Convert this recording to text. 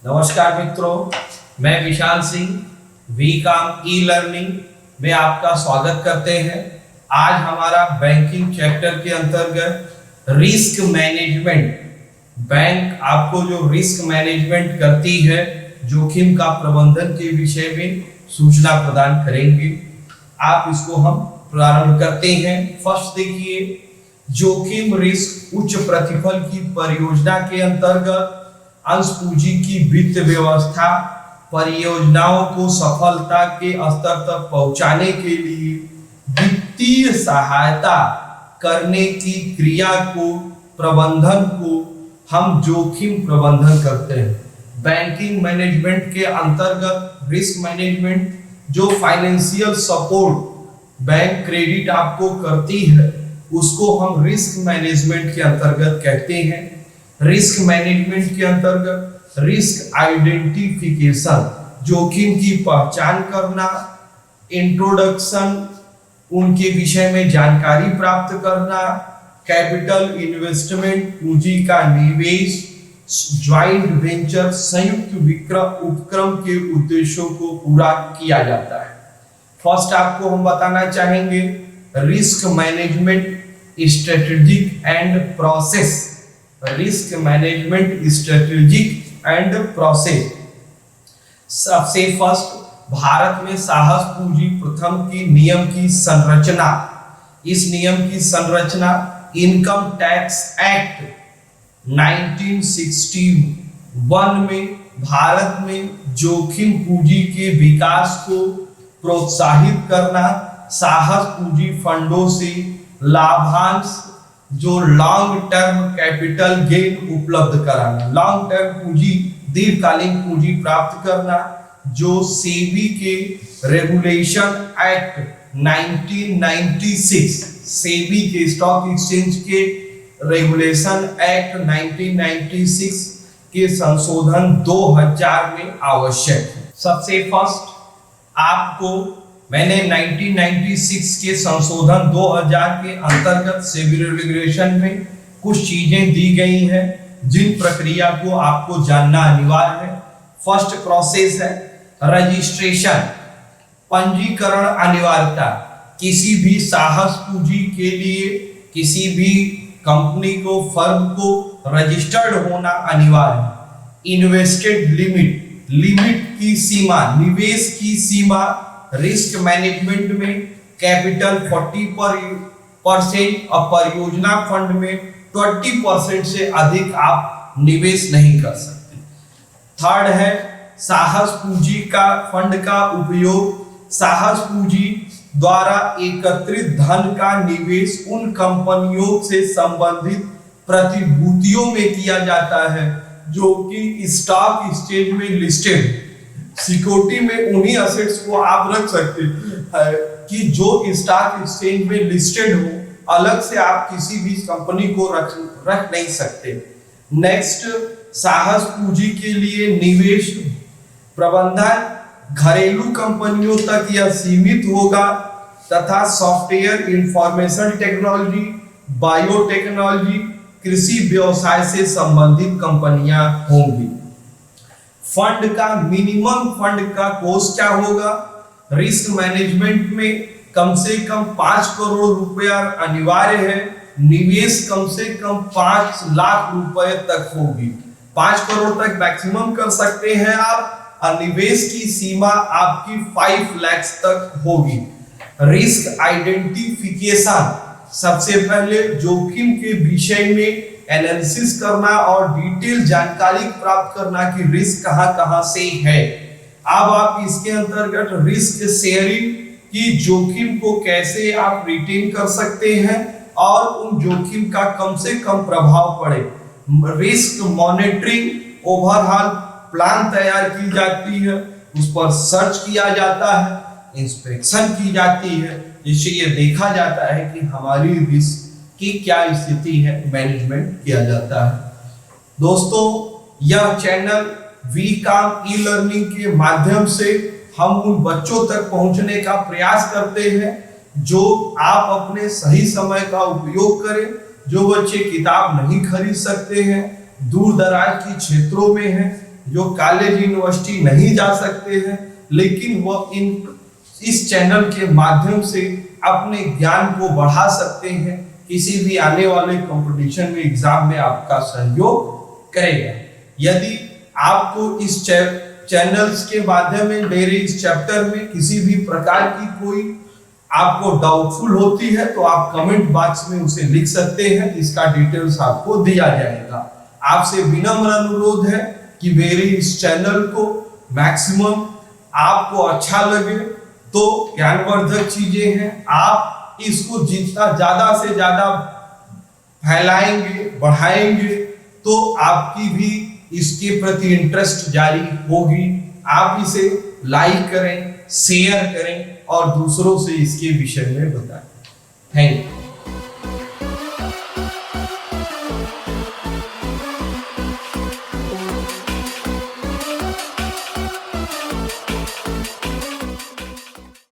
नमस्कार मित्रों, मैं विशाल सिंह वी काम ई लर्निंग में आपका स्वागत करते हैं। आज हमारा बैंकिंग चैप्टर के अंतर्गत रिस्क मैनेजमेंट, बैंक आपको जो रिस्क मैनेजमेंट करती है, जोखिम का प्रबंधन के विषय में सूचना प्रदान करेंगे। आप इसको हम प्रारंभ करते हैं। फर्स्ट देखिए, जोखिम रिस्क उच्च प्रतिफल की परियोजना के अंतर्गत अंश पूंजी की वित्त व्यवस्था परियोजनाओं को सफलता के स्तर तक पहुंचाने के लिए वित्तीय सहायता करने की क्रिया को, प्रबंधन को हम जोखिम प्रबंधन करते हैं। बैंकिंग मैनेजमेंट के अंतर्गत रिस्क मैनेजमेंट, जो फाइनेंशियल सपोर्ट बैंक क्रेडिट आपको करती है, उसको हम रिस्क मैनेजमेंट के अंतर्गत कहते हैं। रिस्क मैनेजमेंट के अंतर्गत रिस्क आइडेंटिफिकेशन, जोखिम की पहचान करना, इंट्रोडक्शन, उनके विषय में जानकारी प्राप्त करना, कैपिटल इन्वेस्टमेंट, पूंजी का निवेश, ज्वाइंट वेंचर, संयुक्त विक्रय उपक्रम के उद्देश्यों को पूरा किया जाता है। फर्स्ट आपको हम बताना चाहेंगे risk management strategic and process. Risk management strategic and process. सबसे फर्स्ट, भारत में साहस पूंजी प्रथम की नियम की संरचना। इस नियम की संरचना इनकम टैक्स एक्ट 1961 में भारत में जोखिम पूंजी के विकास को प्रोत्साहित करना, साहस पूंजी फंडों से लाभांश, जो लॉन्ग टर्म कैपिटल गेन उपलब्ध कराना, लॉन्ग टर्म पूंजी, दीर्घकालीन पूंजी प्राप्त करना, जो सेबी के रेगुलेशन एक्ट 1996, सेबी के स्टॉक एक्सचेंज के रेगुलेशन एक्ट 1996 के संशोधन 2000 में आवश्यक है। सबसे फर्स्ट आपको मैंने 1996 के संशोधन 2000 के अंतर्गत सेबी रेगुलेशन में कुछ चीजें दी गई हैं, जिन प्रक्रिया को आपको जानना अनिवार्य है। फर्स्ट प्रोसेस है रजिस्ट्रेशन, पंजीकरण अनिवार्यता। किसी भी साहस पूंजी के लिए किसी भी कंपनी को, फर्म को रजिस्टर्ड होना अनिवार्य है। इन्वेस्टेड लिमिट, लिमिट की सीमा, निवेश की सीमा रिस्क मैनेजमेंट में कैपिटल 40% और परियोजना फंड में 20% से अधिक आप निवेश नहीं कर सकते। थर्ड है साहस पूंजी का फंड का उपयोग, साहस पूंजी द्वारा एकत्रित धन का निवेश उन कंपनियों से संबंधित प्रतिभूतियों में किया जाता है जो कि स्टॉक एक्सचेंज में लिस्टेड। सिक्योरिटी में उन्हीं एसेट्स को आप रख सकते हैं कि जो स्टॉक एक्सचेंज में लिस्टेड हो, अलग से आप किसी भी कंपनी को रख नहीं सकते। नेक्स्ट, साहस पूंजी के लिए निवेश प्रबंधन घरेलू कंपनियों तक यह सीमित होगा तथा सॉफ्टवेयर, इंफॉर्मेशन टेक्नोलॉजी, बायोटेक्नोलॉजी, कृषि व्यवसाय से संबंधित कंपनियां होंगी। फंड का मिनिमम फंड का कोस्ट क्या होगा? रिस्क मैनेजमेंट में कम से कम 5 करोड़ रुपया अनिवार्य है। निवेश कम से कम 5 लाख रुपए तक होगी। 5 करोड़ तक मैक्सिमम कर सकते हैं आप, और निवेश की सीमा आपकी 5 लाख तक होगी। रिस्क आइडेंटिफिकेशन, सबसे पहले जोखिम के विषय में एनालिसिस करना और डिटेल जानकारी प्राप्त करना कि रिस्क कहां से है। अब आप इसके अंतर्गत रिस्क शेयरिंग की, जोखिम को कैसे आप रिटेन कर सकते हैं और उन जोखिम का कम से कम प्रभाव पड़े। रिस्क मॉनिटरिंग, ओवरऑल प्लान तैयार की जाती है, उस पर सर्च किया जाता है, इंस्पेक्शन की जाती है, जिससे ये देखा जाता है कि हमारी रिस्क की क्या स्थिति है, मैनेजमेंट किया जाता है। दोस्तों, यह चैनल वी काम ई लर्निंग के माध्यम से हम उन बच्चों तक पहुंचने का प्रयास करते हैं जो आप अपने सही समय का उपयोग करें। जो बच्चे किताब नहीं खरीद सकते हैं, दूर दराज के क्षेत्रों में हैं, जो कॉलेज यूनिवर्सिटी नहीं जा सकते हैं, लेकिन वह इस चैनल के माध्यम से अपने ज्ञान को बढ़ा सकते हैं, किसी भी आने वाले कंपटीशन में एग्जाम में आपका सहयोग करेगा। यदि आपको इस चैनल्स के माध्यम में मेरे इस चैप्टर में किसी भी प्रकार की कोई आपको डाउटफुल होती है तो आप कमेंट बॉक्स में उसे लिख सकते हैं, इसका डिटेल्स आपको दिया जाएगा। आपसे विनम्र अनुरोध है कि मेरे इस चैनल को मैक्सिमम आपको अच्छा लगे, तो ज्ञानवर्धक चीजें हैं, आप इसको जितना ज्यादा से ज्यादा फैलाएंगे, बढ़ाएंगे, तो आपकी भी इसके प्रति इंटरेस्ट जारी होगी। आप इसे लाइक करें, शेयर करें और दूसरों से इसके विषय में बताएं। Thank you.